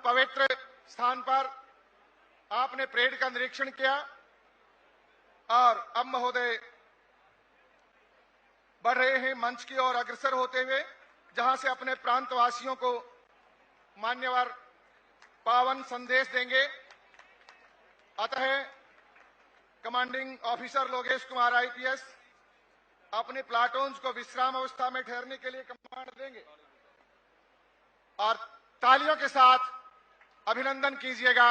पवित्र स्थान पर आपने परेड का निरीक्षण किया और अब महोदय बढ़ रहे हैं मंच की ओर अग्रसर होते हुए, जहां से अपने प्रांतवासियों को मान्यवर पावन संदेश देंगे। अतः commanding officer Lokesh Kumar IPS अपने प्लाटून्स को विश्राम अवस्था में ठहरने के लिए कमांड देंगे और तालियों के साथ अभिनंदन कीजिएगा।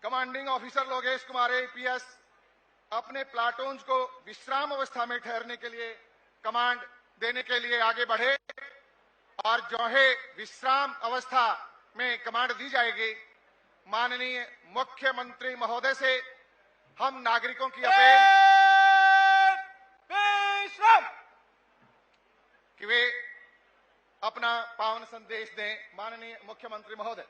Commanding officer Lokesh Kumar IPS अपने प्लाटून्स को विश्राम अवस्था में ठहरने के लिए कमांड देने के लिए आगे बढ़े और जो है विश्राम अवस्था में कमांड दी जाएगी, माननीय मुख्यमंत्री महोदय से हम नागरिकों की अपील कि वे अपना पावन संदेश दें। माननीय मुख्यमंत्री महोदय।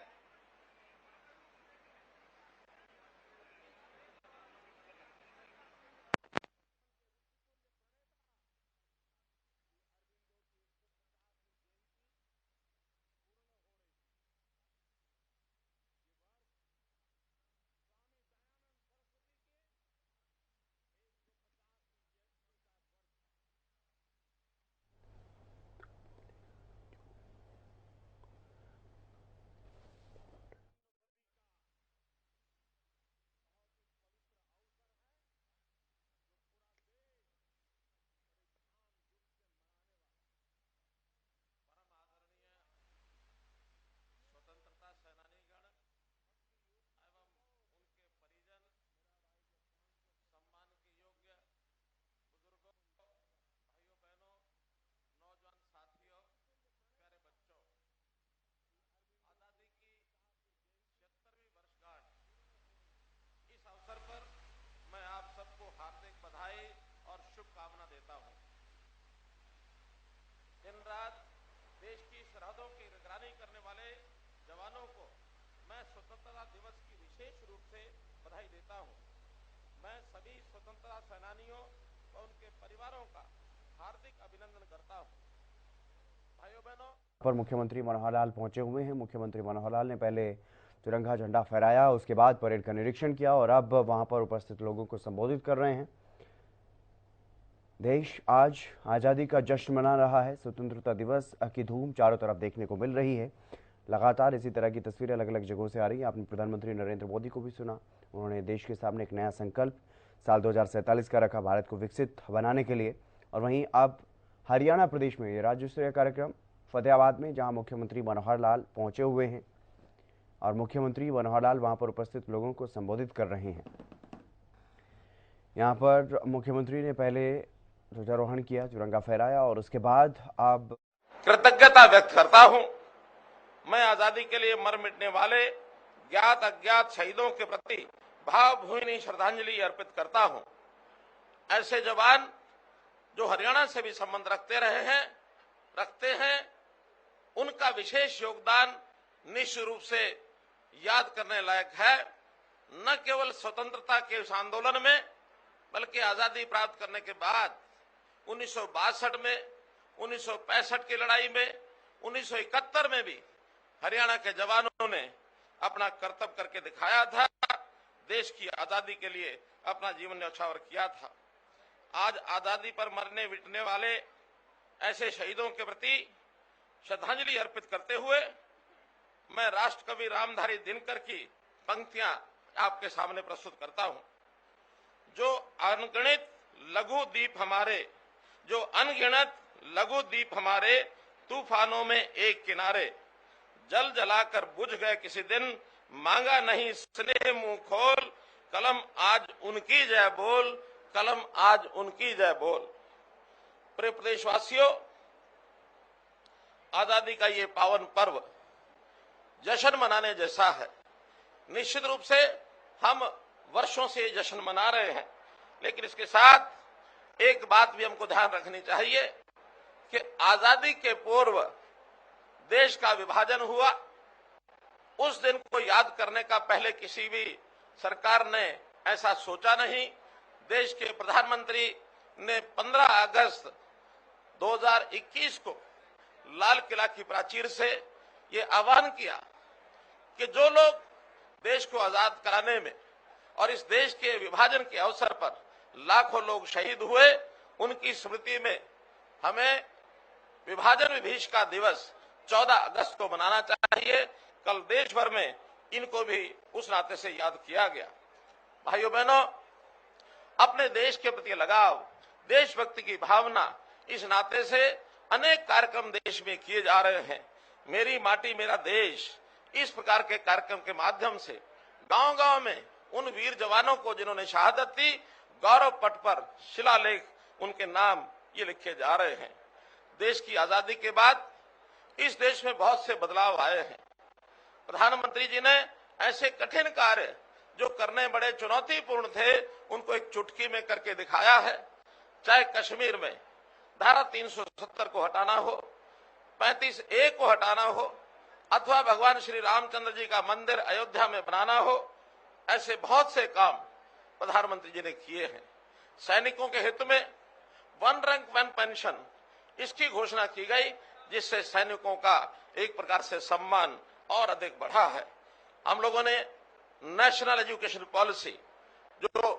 शुभकामना देता हूं। दिन रात देश की सरहदों की निगरानी करने वाले जवानों को मैं स्वतंत्रता दिवस की विशेष रूप से बधाई देता हूं। मैं सभी स्वतंत्रता सेनानियों और उनके परिवारों का हार्दिक अभिनंदन करता हूं। भाइयों बहनों, पर मुख्यमंत्री मनोहर लाल पहुंचे हुए हैं। मुख्यमंत्री मनोहर लाल ने पहले तिरंगा झंडा फहराया, उसके बाद परेड का निरीक्षण किया और अब वहां पर उपस्थित लोगों को संबोधित कर रहे हैं। देश आज आज़ादी का जश्न मना रहा है। स्वतंत्रता दिवस की धूम चारों तरफ देखने को मिल रही है। लगातार इसी तरह की तस्वीरें अलग अलग जगहों से आ रही हैं। आपने प्रधानमंत्री नरेंद्र मोदी को भी सुना, उन्होंने देश के सामने एक नया संकल्प साल 2047 का रखा, भारत को विकसित बनाने के लिए। और वहीं अब हरियाणा प्रदेश में ये राज्य स्तरीय कार्यक्रम फतेहाबाद में, जहाँ मुख्यमंत्री मनोहर लाल पहुंचे हुए हैं और मुख्यमंत्री मनोहर लाल वहां पर उपस्थित लोगों को संबोधित कर रहे हैं। यहाँ पर मुख्यमंत्री ने पहले ध्वजारोहण किया, तिरंगा फहराया और उसके बाद अब कृतज्ञता व्यक्त करता हूं। मैं आजादी के लिए मर मिटने वाले ज्ञात अज्ञात शहीदों के प्रति भावभीनी श्रद्धांजलि अर्पित करता हूं। ऐसे जवान जो हरियाणा से भी संबंध रखते हैं, उनका विशेष योगदान निश्चित रूप से याद करने लायक है। न केवल स्वतंत्रता के उस आंदोलन में, बल्कि आजादी प्राप्त करने के बाद 1962 में, 1965 की लड़ाई में, 1971 में भी हरियाणा के जवानों ने अपना कर्तव्य करके दिखाया था। देश की आजादी के लिए अपना जीवन न्यौछावर किया था। आज आजादी पर मरने मिटने वाले ऐसे शहीदों के प्रति श्रद्धांजलि अर्पित करते हुए मैं राष्ट्रकवि रामधारी दिनकर की पंक्तियां आपके सामने प्रस्तुत करता हूं। जो अनगिनत लघु द्वीप हमारे तूफानों में एक किनारे, जल जलाकर बुझ गए किसी दिन, मांगा नहीं स्नेह मुंह खोल, कलम आज उनकी जय बोल, कलम आज उनकी जय बोल। प्रिय प्रदेशवासियों, आजादी का ये पावन पर्व जश्न मनाने जैसा है। निश्चित रूप से हम वर्षों से जश्न मना रहे हैं, लेकिन इसके साथ एक बात भी हमको ध्यान रखनी चाहिए कि आजादी के पूर्व देश का विभाजन हुआ। उस दिन को याद करने का पहले किसी भी सरकार ने ऐसा सोचा नहीं। देश के प्रधानमंत्री ने 15 अगस्त 2021 को लाल किला की प्राचीर से ये आह्वान किया कि जो लोग देश को आजाद कराने में और इस देश के विभाजन के अवसर पर लाखों लोग शहीद हुए, उनकी स्मृति में हमें विभाजन विभीषिका दिवस 14 अगस्त को मनाना चाहिए। कल देश भर में इनको भी उस नाते से याद किया गया। भाइयों बहनों, अपने देश के प्रति लगाव, देशभक्ति की भावना, इस नाते से अनेक कार्यक्रम देश में किए जा रहे हैं। मेरी माटी मेरा देश, इस प्रकार के कार्यक्रम के माध्यम से गांव-गांव में उन वीर जवानों को जिन्होंने शहादत दी, गौरव पट पर शिलालेख उनके नाम ये लिखे जा रहे हैं। देश की आजादी के बाद इस देश में बहुत से बदलाव आए हैं। प्रधानमंत्री जी ने ऐसे कठिन कार्य जो करने बड़े चुनौतीपूर्ण थे, उनको एक चुटकी में करके दिखाया है। चाहे कश्मीर में धारा 370 को हटाना हो, 35A को हटाना हो, अथवा भगवान श्री रामचंद्र जी का मंदिर अयोध्या में बनाना हो, ऐसे बहुत से काम प्रधानमंत्री जी ने किए हैं। सैनिकों के हित में वन रैंक वन पेंशन, इसकी घोषणा की गई, जिससे सैनिकों का एक प्रकार से सम्मान और अधिक बढ़ा है। हम लोगों ने नेशनल एजुकेशन पॉलिसी जो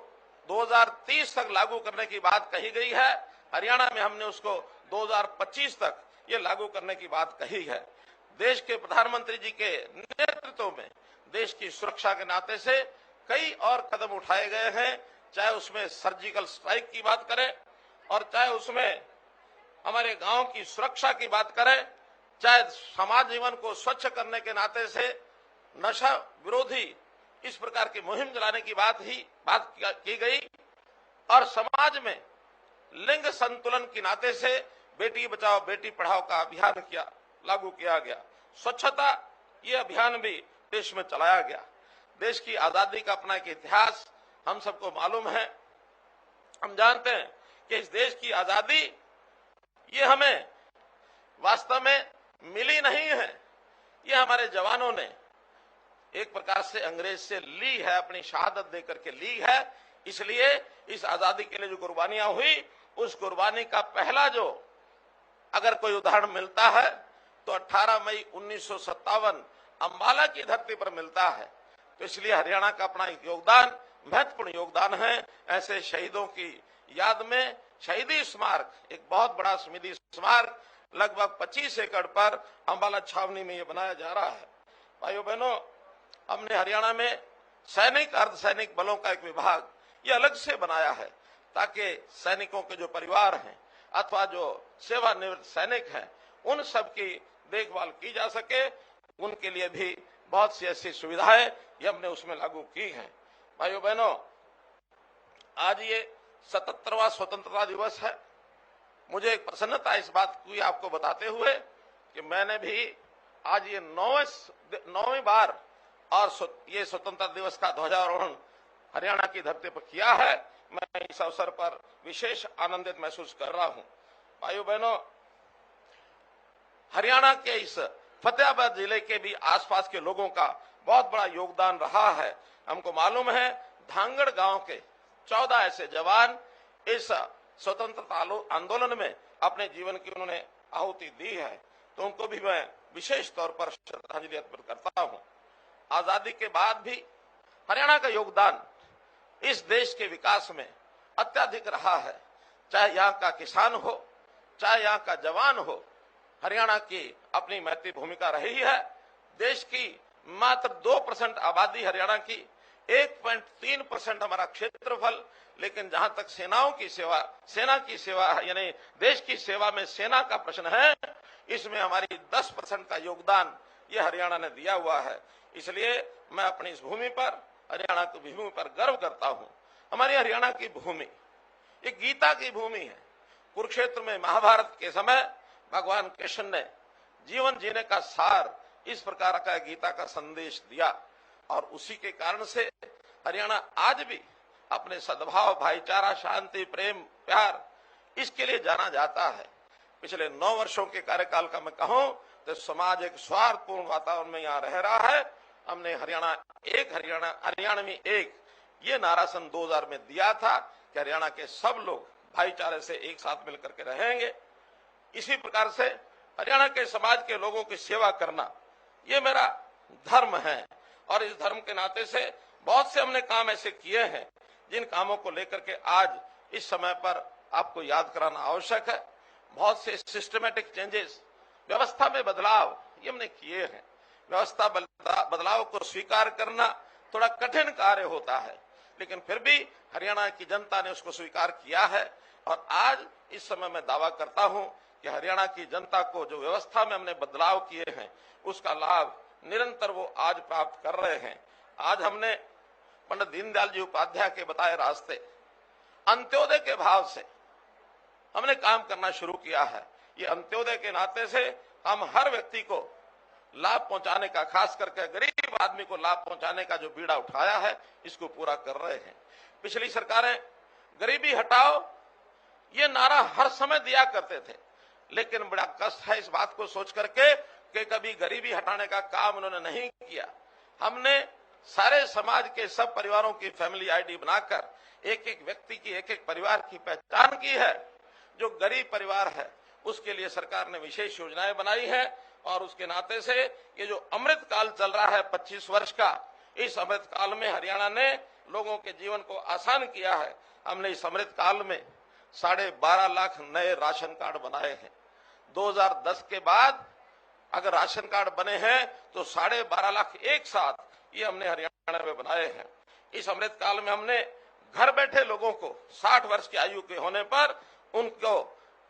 2030 तक लागू करने की बात कही गई है, हरियाणा में हमने उसको 2025 तक ये लागू करने की बात कही है। देश के प्रधानमंत्री जी के नेतृत्व में देश की सुरक्षा के नाते से कई और कदम उठाए गए हैं, चाहे उसमें सर्जिकल स्ट्राइक की बात करें और चाहे उसमें हमारे गांव की सुरक्षा की बात करें, चाहे समाज जीवन को स्वच्छ करने के नाते से नशा विरोधी इस प्रकार की मुहिम चलाने की बात की गई, और समाज में लिंग संतुलन के नाते से बेटी बचाओ बेटी पढ़ाओ का अभियान लागू किया गया। स्वच्छता ये अभियान भी देश में चलाया गया। देश की आजादी का अपना एक इतिहास हम सबको मालूम है। हम जानते हैं कि इस देश की आजादी ये हमें वास्तव में मिली नहीं है, ये हमारे जवानों ने एक प्रकार से अंग्रेज से ली है, अपनी शहादत देकर के ली है। इसलिए इस आजादी के लिए जो कुर्बानियां हुई, उस कुर्बानी का पहला जो अगर कोई उदाहरण मिलता है तो 18 मई 1957 अंबाला की धरती पर मिलता है। तो इसलिए हरियाणा का अपना एक योगदान, महत्वपूर्ण योगदान है। ऐसे शहीदों की याद में शहीदी स्मारक, एक बहुत बड़ा स्मृति स्मारक लगभग 25 एकड़ पर अंबाला छावनी में ये बनाया जा रहा है। भाइयों बहनों, हमने हरियाणा में सैनिक अर्धसैनिक बलों का एक विभाग ये अलग से बनाया है, ताकि सैनिकों के जो परिवार हैं अथवा जो सेवानिवृत्त सैनिक हैं, उन सब की देखभाल की जा सके। उनके लिए भी बहुत सी ऐसी सुविधाएं ये हमने उसमें लागू की हैं। भाइयों बहनों, आज ये 77वां स्वतंत्रता दिवस है। मुझे एक प्रसन्नता इस बात की आपको बताते हुए कि मैंने भी आज ये 9वीं बार और ये स्वतंत्रता दिवस का ध्वजारोहण हरियाणा की धरती पर किया है। मैं इस अवसर पर विशेष आनंदित महसूस कर रहा हूं। भाइयों बहनों, हरियाणा के इस फतेहाबाद जिले के भी आसपास के लोगों का बहुत बड़ा योगदान रहा है। हमको मालूम है धांगड़ गांव के 14 ऐसे जवान इस स्वतंत्रता आंदोलन में अपने जीवन की उन्होंने आहुति दी है, तो उनको भी मैं विशेष तौर पर श्रद्धांजलि अर्पित करता हूं। आजादी के बाद भी हरियाणा का योगदान इस देश के विकास में अत्यधिक रहा है। चाहे यहाँ का किसान हो, चाहे यहाँ का जवान हो, हरियाणा की अपनी महती भूमिका रही है। देश की मात्र 2% आबादी हरियाणा की, 1.3% हमारा क्षेत्रफल, लेकिन जहां तक सेना की सेवा यानी देश की सेवा में सेना का प्रश्न है, इसमें हमारी 10% का योगदान ये हरियाणा ने दिया हुआ है। इसलिए मैं अपनी इस भूमि पर, हरियाणा की भूमि पर गर्व करता हूं। हमारी हरियाणा की भूमि एक गीता की भूमि है। कुरुक्षेत्र में महाभारत के समय भगवान कृष्ण ने जीवन जीने का सार इस प्रकार का गीता का संदेश दिया, और उसी के कारण से हरियाणा आज भी अपने सद्भाव, भाईचारा, शांति, प्रेम, प्यार, इसके लिए जाना जाता है। पिछले 9 वर्षों के कार्यकाल का मैं कहूं तो समाज एक स्वार्थपूर्ण वातावरण में यहाँ रह रहा है। हमने हरियाणा में एक ये नारा सन 2000 में दिया था कि हरियाणा के सब लोग भाईचारे से एक साथ मिलकर के रहेंगे। इसी प्रकार से हरियाणा के समाज के लोगों की सेवा करना ये मेरा धर्म है और इस धर्म के नाते से बहुत से हमने काम ऐसे किए हैं जिन कामों को लेकर के आज इस समय पर आपको याद कराना आवश्यक है। बहुत से सिस्टमेटिक चेंजेस, व्यवस्था में बदलाव ये हमने किए हैं। व्यवस्था बदलाव को स्वीकार करना थोड़ा कठिन कार्य होता है, लेकिन फिर भी हरियाणा की जनता ने उसको स्वीकार किया है और आज इस समय मैं दावा करता हूं कि हरियाणा की जनता को जो व्यवस्था में हमने बदलाव किए हैं उसका लाभ निरंतर वो आज प्राप्त कर रहे हैं। आज हमने पंडित दीनदयाल जी उपाध्याय के बताए रास्ते अंत्योदय के भाव से हमने काम करना शुरू किया है। ये अंत्योदय के नाते से हम हर व्यक्ति को लाभ पहुंचाने का, खास करके गरीब आदमी को लाभ पहुंचाने का जो बीड़ा उठाया है इसको पूरा कर रहे हैं। पिछली सरकारें गरीबी हटाओ ये नारा हर समय दिया करते थे, लेकिन बड़ा कष्ट है इस बात को सोच करके कि कभी गरीबी हटाने का काम उन्होंने नहीं किया। हमने सारे समाज के सब परिवारों की फैमिली आईडी बनाकर एक एक व्यक्ति की, एक एक परिवार की पहचान की है। जो गरीब परिवार है उसके लिए सरकार ने विशेष योजनाएं बनाई है और उसके नाते से ये जो अमृत काल चल रहा है 25 वर्ष का, इस अमृत काल में हरियाणा ने लोगों के जीवन को आसान किया है। हमने इस अमृत काल में 12.5 लाख नए राशन कार्ड बनाए हैं। 2010 के बाद अगर राशन कार्ड बने हैं तो 12.5 लाख एक साथ ये हमने हरियाणा में बनाए हैं। इस अमृत काल में हमने घर बैठे लोगों को 60 वर्ष की आयु के होने पर उनको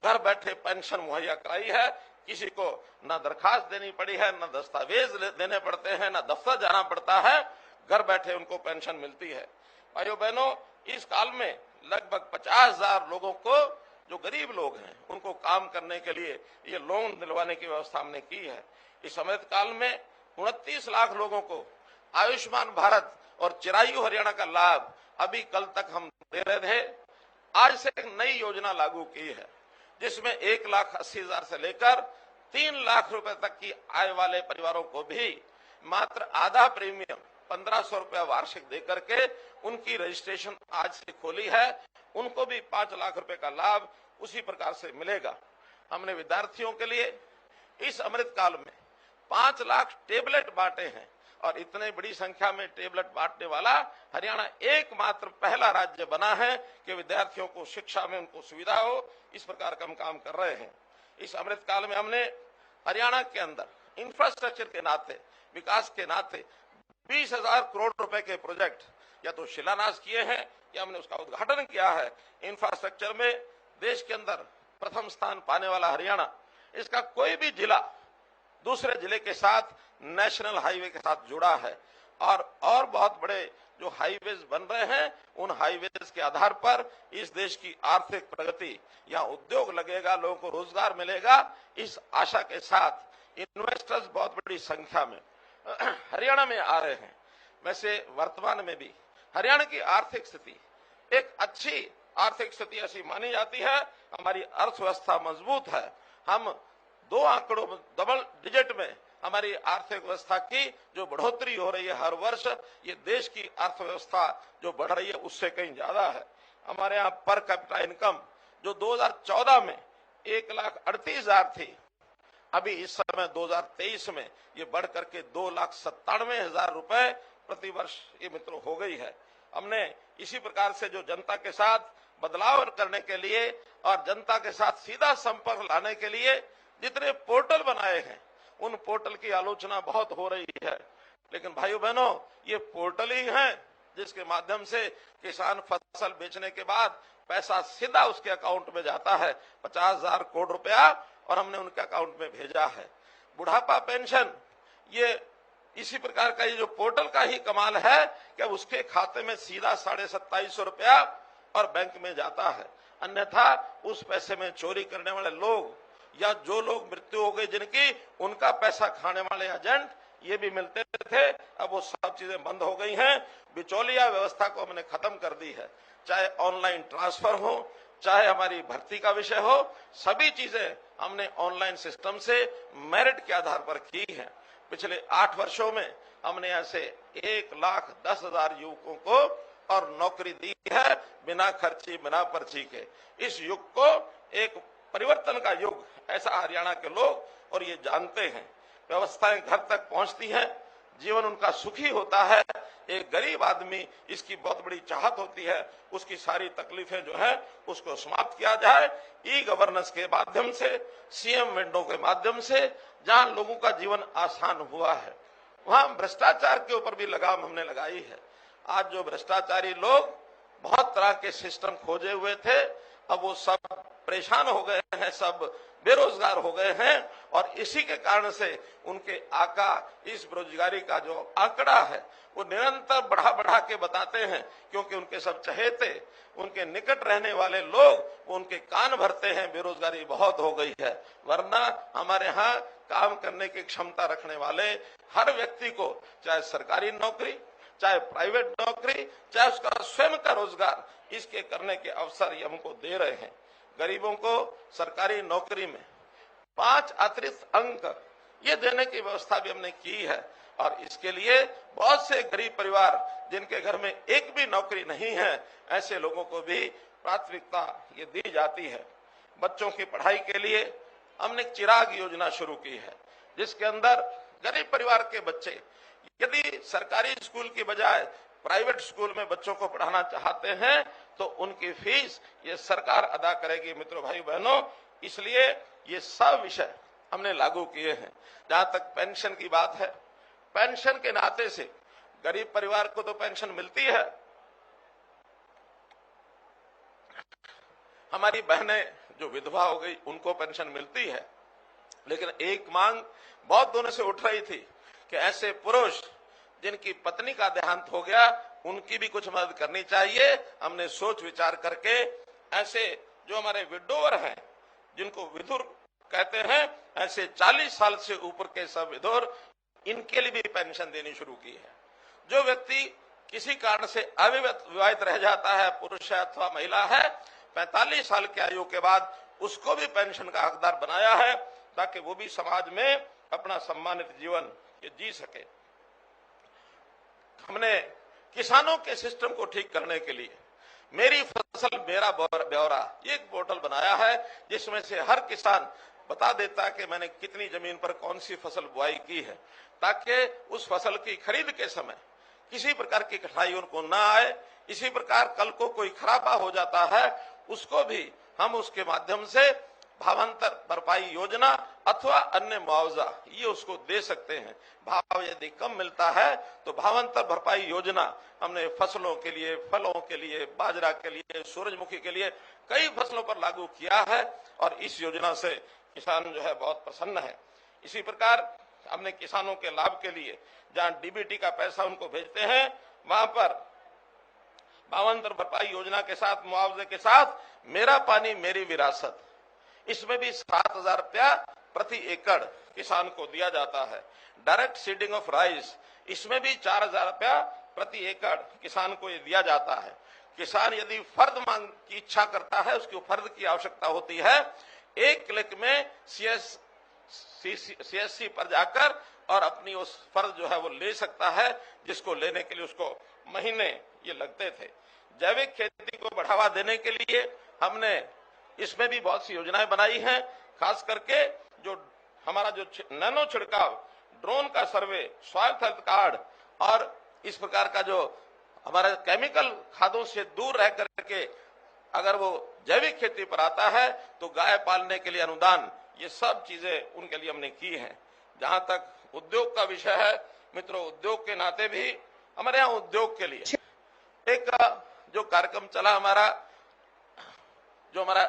घर बैठे पेंशन मुहैया कराई है। किसी को न दरखास्त देनी पड़ी है, न दस्तावेज देने पड़ते हैं, न दफ्तर जाना पड़ता है, घर बैठे उनको पेंशन मिलती है। भाइयों बहनों, इस काल में लगभग 50,000 लोगों को, जो गरीब लोग हैं, उनको काम करने के लिए ये लोन दिलवाने की व्यवस्था हमने की है। इस अमृत काल में 29 लाख लोगों को आयुष्मान भारत और चिरायु हरियाणा का लाभ अभी कल तक हम दे रहे थे। आज से एक नई योजना लागू की है जिसमें 1,80,000 से लेकर 3 लाख रुपए तक की आय वाले परिवारों को भी मात्र आधा प्रीमियम 1,500 रुपया वार्षिक देकर के उनकी रजिस्ट्रेशन आज से खोली है। उनको भी 5 लाख रुपए का लाभ उसी प्रकार से मिलेगा। हमने विद्यार्थियों के लिए इस अमृत काल में 5 लाख टेबलेट बांटे हैं और इतने बड़ी संख्या में टेबलेट बांटने वाला हरियाणा एकमात्र पहला राज्य बना है कि विद्यार्थियों को शिक्षा में उनको सुविधा हो। इस प्रकार का हम काम कर रहे हैं। इस अमृत काल में हमने हरियाणा के अंदर इंफ्रास्ट्रक्चर के नाते, विकास के नाते 20,000 करोड़ रुपए के प्रोजेक्ट या तो शिलान्यास किए हैं या हमने उसका उद्घाटन किया है। इंफ्रास्ट्रक्चर में देश के अंदर प्रथम स्थान पाने वाला हरियाणा, इसका कोई भी जिला दूसरे जिले के साथ नेशनल हाईवे के साथ जुड़ा है और बहुत बड़े जो हाईवेज बन रहे हैं उन हाईवेज के आधार पर इस देश की आर्थिक प्रगति, या उद्योग लगेगा, लोगों को रोजगार मिलेगा। इस आशा के साथ इन्वेस्टर्स बहुत बड़ी संख्या में हरियाणा में आ रहे हैं। वैसे वर्तमान में भी हरियाणा की आर्थिक स्थिति एक अच्छी आर्थिक स्थिति ऐसी मानी जाती है। हमारी अर्थव्यवस्था मजबूत है। हम 2 आंकड़ों डबल डिजिट में हमारी आर्थिक व्यवस्था की जो बढ़ोतरी हो रही है हर वर्ष, ये देश की अर्थव्यवस्था जो बढ़ रही है उससे कहीं ज्यादा है। हमारे यहाँ पर कैपिटा इनकम जो 2014 में 1,38,000 थी, अभी इस समय 2023 में ये बढ़ करके 2,97,000 रुपए प्रति वर्ष ये मित्रों हो गई है। हमने इसी प्रकार से जो जनता के साथ बदलाव करने के लिए और जनता के साथ सीधा संपर्क लाने के लिए जितने पोर्टल बनाए हैं, उन पोर्टल की आलोचना बहुत हो रही है, लेकिन भाइयों बहनों, ये पोर्टल ही हैं जिसके माध्यम से किसान फसल बेचने के बाद पैसा सीधा उसके अकाउंट में जाता है। 50,000 करोड़ रुपया और हमने उनके अकाउंट में भेजा है। बुढ़ापा पेंशन, ये इसी प्रकार का ये जो पोर्टल का ही कमाल है कि उसके खाते में सीधा 2750 रुपया और बैंक में जाता है। अन्यथा उस पैसे में चोरी करने वाले लोग या जो लोग मृत्यु हो गई जिनकी, उनका पैसा खाने वाले एजेंट ये भी मिलते थे। अब वो सब चीजें बंद हो गई हैं। बिचौलिया व्यवस्था को हमने खत्म कर दी है। चाहे ऑनलाइन ट्रांसफर हो, चाहे हमारी भर्ती का विषय हो, सभी चीजें हमने ऑनलाइन सिस्टम से मेरिट के आधार पर की है। पिछले 8 वर्षों में हमने ऐसे 1,10,000 युवकों को और नौकरी दी है बिना खर्ची बिना पर्ची के। इस युग को एक परिवर्तन का युग ऐसा हरियाणा के लोग और ये जानते हैं। व्यवस्थाएं घर तक पहुंचती हैं, जीवन उनका सुखी होता है। एक गरीब आदमी इसकी बहुत बड़ी चाहत होती है, उसकी सारी तकलीफें जो है उसको समाप्त किया जाए। ई गवर्नेंस के माध्यम से, सीएम विंडो के माध्यम से जहां लोगों का जीवन आसान हुआ है, वहां भ्रष्टाचार के ऊपर भी लगाम हमने लगाई है। आज जो भ्रष्टाचारी लोग बहुत तरह के सिस्टम खोजे हुए थे, अब वो सब परेशान हो गए हैं, सब बेरोजगार हो गए हैं और इसी के कारण से उनके आका इस बेरोजगारी का जो आंकड़ा है वो निरंतर बढ़ा बढ़ा के बताते हैं, क्योंकि उनके सब चहेते, उनके निकट रहने वाले लोग उनके कान भरते हैं बेरोजगारी बहुत हो गई है। वरना हमारे यहाँ काम करने की क्षमता रखने वाले हर व्यक्ति को, चाहे सरकारी नौकरी, चाहे प्राइवेट नौकरी, चाहे उसका स्वयं का रोजगार, इसके करने के अवसर ये हमको दे रहे हैं। गरीबों को सरकारी नौकरी में 5 अतिरिक्त अंक ये देने की व्यवस्था भी हमने की है और इसके लिए बहुत से गरीब परिवार जिनके घर में एक भी नौकरी नहीं है, ऐसे लोगों को भी प्राथमिकता ये दी जाती है। बच्चों की पढ़ाई के लिए हमने चिराग योजना शुरू की है, जिसके अंदर गरीब परिवार के बच्चे यदि सरकारी स्कूल की बजाय प्राइवेट स्कूल में बच्चों को पढ़ाना चाहते हैं तो उनकी फीस ये सरकार अदा करेगी। मित्रों, भाई बहनों, इसलिए ये सब विषय हमने लागू किए हैं। जहां तक पेंशन की बात है, पेंशन के नाते से गरीब परिवार को तो पेंशन मिलती है। हमारी बहनें जो विधवा हो गई उनको पेंशन मिलती है, लेकिन एक मांग बहुत दिनों से उठ रही थी कि ऐसे पुरुष जिनकी पत्नी का देहांत हो गया उनकी भी कुछ मदद करनी चाहिए। हमने सोच विचार करके ऐसे जो हमारे विडोवर हैं, जिनको विधुर कहते हैं, ऐसे 40 साल से ऊपर के सब विधुर, इनके लिए भी पेंशन देनी शुरू की है। जो व्यक्ति किसी कारण से अविवाहित रह जाता है, पुरुष है अथवा महिला है, 45 साल की आयु के बाद उसको भी पेंशन का हकदार बनाया है, ताकि वो भी समाज में अपना सम्मानित जीवन ये जी सके। हमने किसानों के सिस्टम को ठीक करने के लिए मेरी फसल मेरा ब्यौरा ये एक पोर्टल बनाया है, जिसमें से हर किसान बता देता है कि मैंने कितनी जमीन पर कौन सी फसल बुआई की है, ताकि उस फसल की खरीद के समय किसी प्रकार की कठिनाई उनको ना आए। इसी प्रकार कल को कोई खराबा हो जाता है, उसको भी हम उसके माध्यम से भावांतर भरपाई योजना अथवा अन्य मुआवजा ये उसको दे सकते हैं। भाव यदि कम मिलता है तो भावांतर भरपाई योजना हमने फसलों के लिए, फलों के लिए, बाजरा के लिए, सूरजमुखी के लिए कई फसलों पर लागू किया है और इस योजना से किसान जो है बहुत प्रसन्न है। इसी प्रकार हमने किसानों के लाभ के लिए जहां डीबीटी का पैसा उनको भेजते हैं, वहां पर भावांतर भरपाई योजना के साथ, मुआवजे के साथ मेरा पानी मेरी विरासत, इसमें भी 7,000 रुपया प्रति एकड़ किसान को दिया जाता है। डायरेक्ट सीडिंग ऑफ राइस, इसमें भी 4,000 रुपया प्रति एकड़ किसान को ये दिया जाता है। किसान यदि फर्द मांग की इच्छा करता है, उसकी फर्द की आवश्यकता होती है, एक क्लिक में सीएससी पर जाकर और अपनी उस फर्द जो है वो ले सकता है, जिसको लेने के लिए उसको महीने ये लगते थे। जैविक खेती को बढ़ावा देने के लिए हमने इसमें भी बहुत सी योजनाएं बनाई हैं। खास करके जो हमारा जो नैनो छिड़काव, ड्रोन का सर्वे, सॉइल हेल्थ कार्ड और इस प्रकार का जो हमारा केमिकल खादों से दूर रह करके अगर वो जैविक खेती पर आता है तो गाय पालने के लिए अनुदान, ये सब चीजें उनके लिए हमने की हैं। जहां तक उद्योग का विषय है, मित्रों, उद्योग के नाते भी हमारे यहाँ उद्योग के लिए एक जो कार्यक्रम चला हमारा, जो हमारा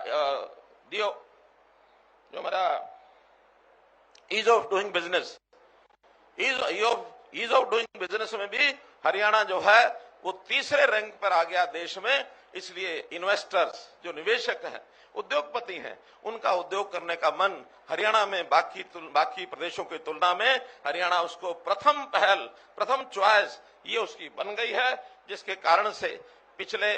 ease of doing business, ease of doing business में भी हरियाणा जो है वो तीसरे रैंक पर आ गया देश में। इसलिए इन्वेस्टर्स, जो निवेशक हैं, उद्योगपति हैं, उनका उद्योग करने का मन हरियाणा में बाकी प्रदेशों की तुलना में हरियाणा उसको प्रथम पहल, प्रथम चॉइस ये उसकी बन गई है, जिसके कारण से पिछले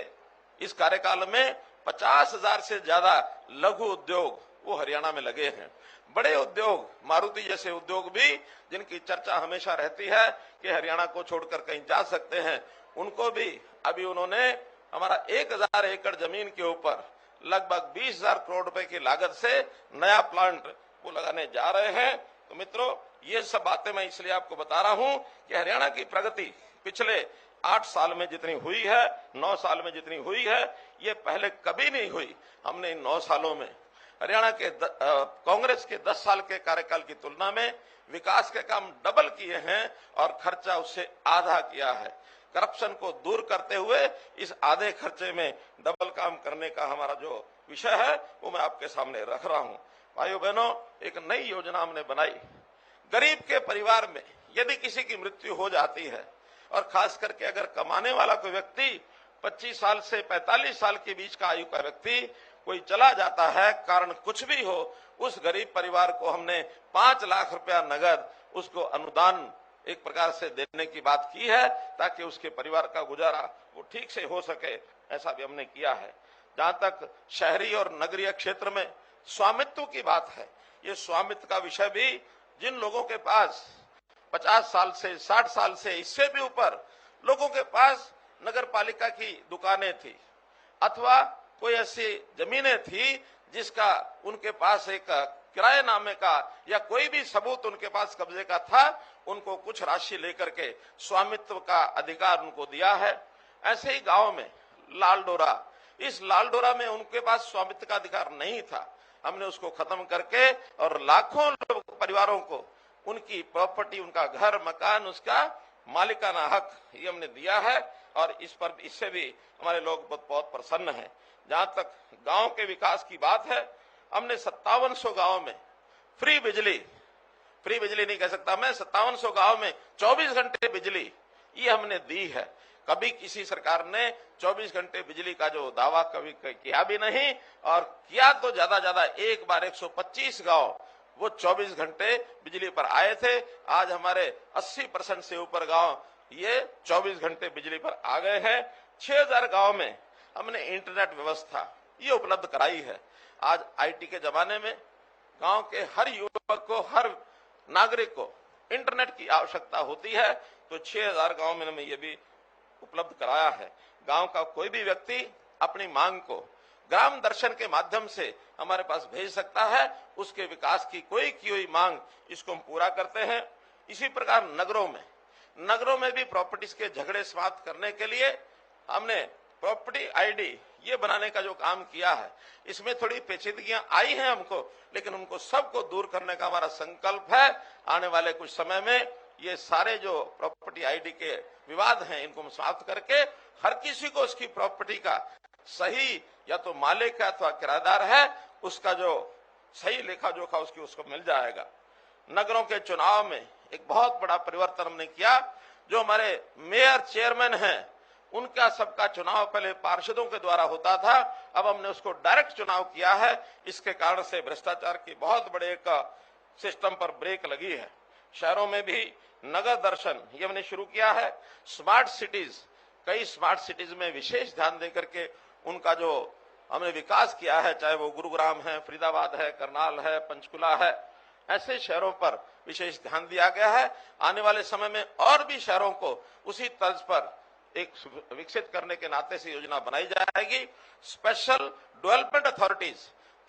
इस कार्यकाल में 50,000 से ज्यादा लघु उद्योग वो हरियाणा में लगे हैं। बड़े उद्योग, मारुति जैसे उद्योग भी, जिनकी चर्चा हमेशा रहती है कि हरियाणा को छोड़कर कहीं जा सकते हैं, उनको भी अभी उन्होंने हमारा 1000 एकड़ जमीन के ऊपर लगभग 20,000 करोड़ रुपए की लागत से नया प्लांट वो लगाने जा रहे हैं। तो मित्रों, ये सब बातें मैं इसलिए आपको बता रहा हूं कि हरियाणा की प्रगति पिछले 8 साल में जितनी हुई है, 9 साल में जितनी हुई है, ये पहले कभी नहीं हुई। हमने इन 9 सालों में हरियाणा के कांग्रेस के 10 साल के कार्यकाल की तुलना में विकास के काम डबल किए हैं और खर्चा उससे आधा किया है। करप्शन को दूर करते हुए इस आधे खर्चे में डबल काम करने का हमारा जो विषय है वो मैं आपके सामने रख रहा हूं। भाइयों बहनों, एक नई योजना हमने बनाई। गरीब के परिवार में यदि किसी की मृत्यु हो जाती है और खास करके अगर कमाने वाला कोई व्यक्ति 25 साल से 45 साल के बीच का आयु का व्यक्ति कोई चला जाता है, कारण कुछ भी हो, उस गरीब परिवार को हमने 5 लाख रुपया नगद उसको अनुदान एक प्रकार से देने की बात की है ताकि उसके परिवार का गुजारा वो ठीक से हो सके। ऐसा भी हमने किया है। जहां तक शहरी और नगरीय क्षेत्र में स्वामित्व की बात है, ये स्वामित्व का विषय भी जिन लोगों के पास 50 साल से 60 साल से इससे भी ऊपर लोगों के पास नगर पालिका की दुकानें थी अथवा कोई ऐसी जमीनें थी जिसका उनके पास एक किराएनामे का या कोई भी सबूत उनके पास कब्जे का था, उनको कुछ राशि लेकर के स्वामित्व का अधिकार उनको दिया है। ऐसे ही गांव में लालडोरा, इस लालडोरा में उनके पास स्वामित्व का अधिकार नहीं था। हमने उसको खत्म करके और लाखों परिवारों को उनकी प्रॉपर्टी, उनका घर मकान, उसका मालिकाना हक ये हमने दिया है और इससे भी हमारे लोग बहुत प्रसन्न हैं। जहां तक गांव के विकास की बात है, हमने 5700 गांव में फ्री बिजली नहीं कह सकता मैं, 5700 गांव में 24 घंटे बिजली ये हमने दी है। कभी किसी सरकार ने 24 घंटे बिजली का जो दावा कभी किया भी नहीं, और किया तो ज्यादा एक बार 125 गांव वो 24 घंटे बिजली पर आए थे। आज हमारे 80% से ऊपर गांव ये 24 घंटे बिजली पर आ गए हैं। 6000 गांव में हमने इंटरनेट व्यवस्था ये उपलब्ध कराई है। आज आईटी के जमाने में गांव के हर युवक को, हर नागरिक को इंटरनेट की आवश्यकता होती है, तो 6000 गांव में हमने ये भी उपलब्ध कराया है। गांव का कोई भी व्यक्ति अपनी मांग को ग्राम दर्शन के माध्यम से हमारे पास भेज सकता है। उसके विकास की कोई की हुई मांग इसको हम पूरा करते हैं। इसी प्रकार नगरों में भी प्रॉपर्टीज के झगड़े समाप्त करने के लिए हमने प्रॉपर्टी आईडी ये बनाने का जो काम किया है, इसमें थोड़ी पेचीदगियां आई हैं हमको, लेकिन उनको सबको दूर करने का हमारा संकल्प है। आने वाले कुछ समय में ये सारे जो प्रॉपर्टी आईडी के विवाद हैं इनको हम समाप्त करके हर किसी को उसकी प्रॉपर्टी का सही, या तो मालिक है अथवा किराएदार है, उसका जो सही लेखा जोखा उसको मिल जाएगा। नगरों के चुनाव में एक बहुत बड़ा परिवर्तन हमने किया। जो हमारे मेयर चेयरमैन हैं उनका सबका चुनाव पहले पार्षदों के द्वारा होता था, अब हमने उसको डायरेक्ट चुनाव किया है। इसके कारण से भ्रष्टाचार की बहुत बड़े एक सिस्टम पर ब्रेक लगी है। शहरों में भी नगर दर्शन ये हमने शुरू किया है। स्मार्ट सिटीज, कई स्मार्ट सिटीज में विशेष ध्यान देकर के उनका जो हमने विकास किया है, चाहे वो गुरुग्राम है, फरीदाबाद है, करनाल है, पंचकुला है, ऐसे शहरों पर विशेष ध्यान दिया गया है। आने वाले समय में और भी शहरों को उसी तर्ज पर एक विकसित करने के नाते से योजना बनाई जाएगी। स्पेशल डेवलपमेंट अथॉरिटीज,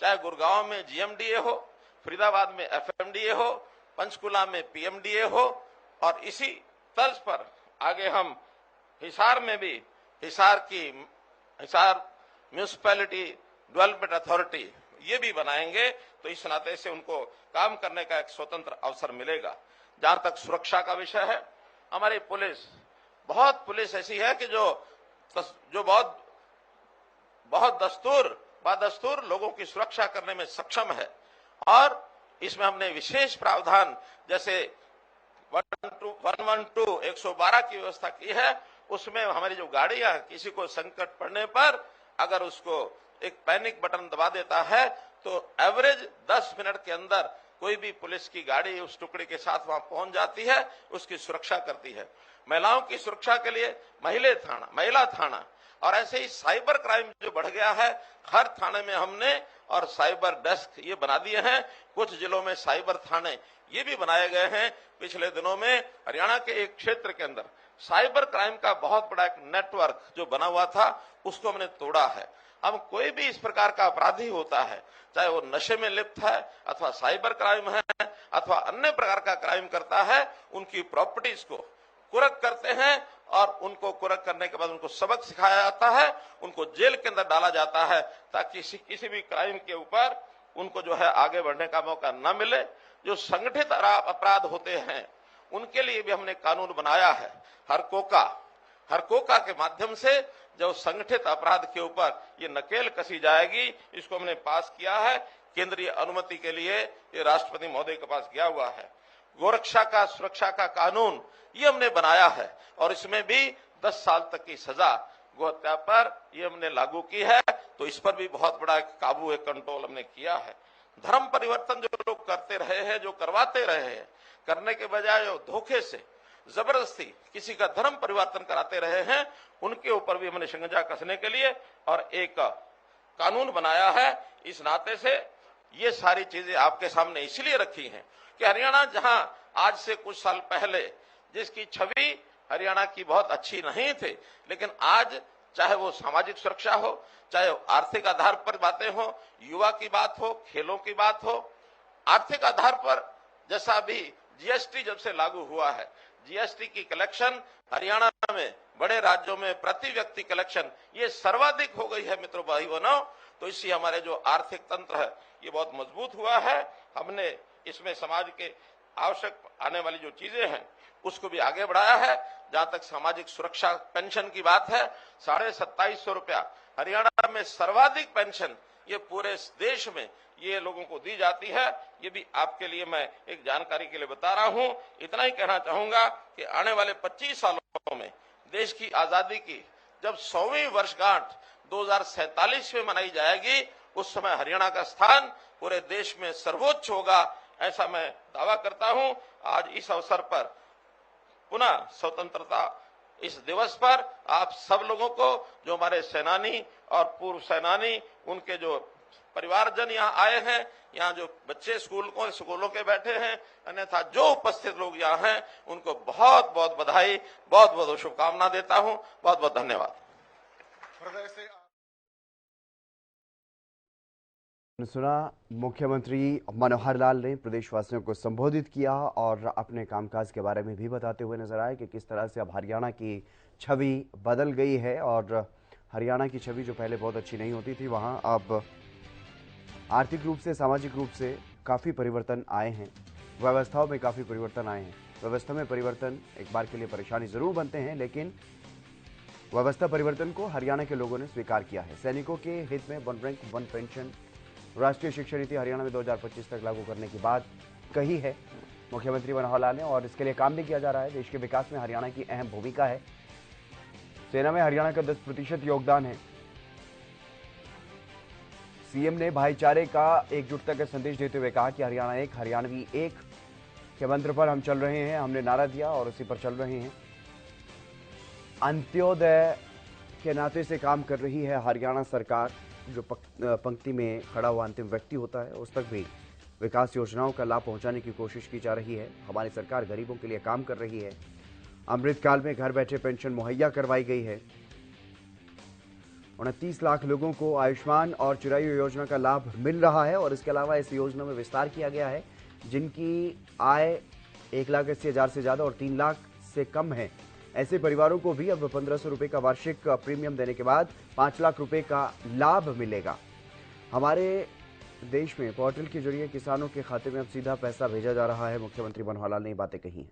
चाहे गुड़गांव में जीएमडीए हो, फरीदाबाद में एफएमडीए हो, पंचकुला में पीएमडीए हो, और इसी तर्ज पर आगे हम हिसार में भी हिसार म्यूनिसिपैलिटी डेवलपमेंट अथॉरिटी ये भी बनाएंगे। तो इस नाते से उनको काम करने का एक स्वतंत्र अवसर मिलेगा। जहां तक सुरक्षा का विषय है, हमारी पुलिस ऐसी है कि जो बहुत बदस्तूर लोगों की सुरक्षा करने में सक्षम है। और इसमें हमने विशेष प्रावधान जैसे 112 112 की व्यवस्था की है। उसमें हमारी जो गाड़ियां किसी को संकट पड़ने पर अगर उसको एक पैनिक बटन दबा देता है तो एवरेज 10 मिनट के अंदर कोई भी पुलिस की गाड़ी उस टुकड़ी के साथ वहां पहुंच जाती है, उसकी सुरक्षा करती है। महिलाओं की सुरक्षा के लिए महिला थाना, और ऐसे ही साइबर क्राइम जो बढ़ गया है, हर थाने में हमने और साइबर डेस्क ये बना दिए हैं। कुछ जिलों में साइबर थाने ये भी बनाए गए हैं। पिछले दिनों में हरियाणा के एक क्षेत्र के अंदर साइबर क्राइम का बहुत बड़ा एक नेटवर्क जो बना हुआ था उसको हमने तोड़ा है। अब कोई भी इस प्रकार का अपराधी होता है, चाहे वो नशे में लिप्त है अथवा साइबर क्राइम है अथवा अन्य प्रकार का क्राइम करता है, उनकी प्रॉपर्टीज को कुरक करते हैं और उनको कुरक करने के बाद उनको सबक सिखाया जाता है, उनको जेल के अंदर डाला जाता है ताकि किसी भी क्राइम के ऊपर उनको जो है आगे बढ़ने का मौका न मिले। जो संगठित अपराध होते हैं उनके लिए भी हमने कानून बनाया है, हरकोका के माध्यम से जो संगठित अपराध के ऊपर ये नकेल कसी जाएगी, इसको हमने पास किया है। केंद्रीय अनुमति के लिए ये राष्ट्रपति महोदय के पास गया हुआ है। गोरक्षा का सुरक्षा का कानून ये हमने बनाया है और इसमें भी 10 साल तक की सजा गोहत्या पर ये हमने लागू की है। तो इस पर भी बहुत बड़ा काबू, एक कंट्रोल हमने किया है। धर्म परिवर्तन जो लोग करते रहे हैं, जो करवाते रहे हैं, करने के बजाय जो धोखे से जबरदस्ती किसी का धर्म परिवर्तन कराते रहे हैं, उनके ऊपर भी हमने शिकंजा कसने के लिए और एक कानून बनाया है। इस नाते से ये सारी चीजें आपके सामने इसलिए रखी हैं कि हरियाणा जहां आज से कुछ साल पहले जिसकी छवि हरियाणा की बहुत अच्छी नहीं थी, लेकिन आज चाहे वो सामाजिक सुरक्षा हो, चाहे आर्थिक आधार पर बातें हो, युवा की बात हो, खेलों की बात हो, आर्थिक आधार पर जैसा भी जीएसटी जब से लागू हुआ है, जीएसटी की कलेक्शन हरियाणा में बड़े राज्यों में प्रति व्यक्ति कलेक्शन ये सर्वाधिक हो गई है मित्रों भाई बहनों। तो इससे हमारे जो आर्थिक तंत्र है ये बहुत मजबूत हुआ है। हमने इसमें समाज के आवश्यक आने वाली जो चीजें हैं उसको भी आगे बढ़ाया है। जहां तक सामाजिक सुरक्षा पेंशन की बात है, 2750 रुपया हरियाणा में सर्वाधिक पेंशन ये पूरे देश में ये लोगों को दी जाती है। ये भी आपके लिए मैं एक जानकारी के लिए बता रहा हूं। इतना ही कहना चाहूंगा कि आने वाले 25 सालों में देश की आजादी की जब 100वीं वर्षगांठ 2047 में मनाई जाएगी, उस समय हरियाणा का स्थान पूरे देश में सर्वोच्च होगा, ऐसा मैं दावा करता हूं। आज इस अवसर पर पुनः स्वतंत्रता इस दिवस पर आप सब लोगों को, जो हमारे सेनानी और पूर्व सेनानी, उनके जो परिवारजन यहाँ आए हैं, यहाँ जो बच्चे स्कूलों के बैठे हैं, अन्यथा जो उपस्थित लोग यहाँ हैं, उनको बहुत बहुत बधाई, बहुत बहुत शुभकामना देता हूँ। बहुत बहुत धन्यवाद। हृदय से सुना मुख्यमंत्री मनोहर लाल ने प्रदेशवासियों को संबोधित किया और अपने कामकाज के बारे में भी बताते हुए नजर आए कि किस तरह से अब हरियाणा की छवि बदल गई है और हरियाणा की छवि जो पहले बहुत अच्छी नहीं होती थी, वहां अब आर्थिक रूप से, सामाजिक रूप से काफ़ी परिवर्तन आए हैं, व्यवस्थाओं में काफ़ी परिवर्तन आए हैं। व्यवस्था में परिवर्तन एक बार के लिए परेशानी जरूर बनते हैं, लेकिन व्यवस्था परिवर्तन को हरियाणा के लोगों ने स्वीकार किया है। सैनिकों के हित में 1 रैंक 1 पेंशन राष्ट्रीय शिक्षा नीति हरियाणा में 2025 तक लागू करने की बात कही है मुख्यमंत्री मनोहर लाल ने, और इसके लिए काम भी किया जा रहा है। देश के विकास में हरियाणा की अहम भूमिका है। सेना में हरियाणा का 10% योगदान है। सीएम ने भाईचारे का, एकजुटता का संदेश देते हुए कहा कि हरियाणा एक, हरियाणवी एक के मंत्र पर हम चल रहे हैं। हमने नारा दिया और उसी पर चल रहे हैं। अंत्योदय के नाते से काम कर रही है हरियाणा सरकार। जो पंक्ति में खड़ा हुआ अंतिम व्यक्ति होता है, उस तक भी विकास योजनाओं का लाभ पहुंचाने की कोशिश की जा रही है। हमारी सरकार गरीबों के लिए काम कर रही है। अमृतकाल में घर बैठे पेंशन मुहैया करवाई गई है। 29 लाख लोगों को आयुष्मान और चिरायु योजना का लाभ मिल रहा है और इसके अलावा इस योजना में विस्तार किया गया है। जिनकी आय 1,80,000 से ज्यादा और 3 लाख से कम है, ऐसे परिवारों को भी अब 1500 रुपए का वार्षिक प्रीमियम देने के बाद 5 लाख रुपए का लाभ मिलेगा। हमारे देश में पोर्टल के जरिए किसानों के खाते में अब सीधा पैसा भेजा जा रहा है। मुख्यमंत्री मनोहर लाल ने ये बातें कही हैं।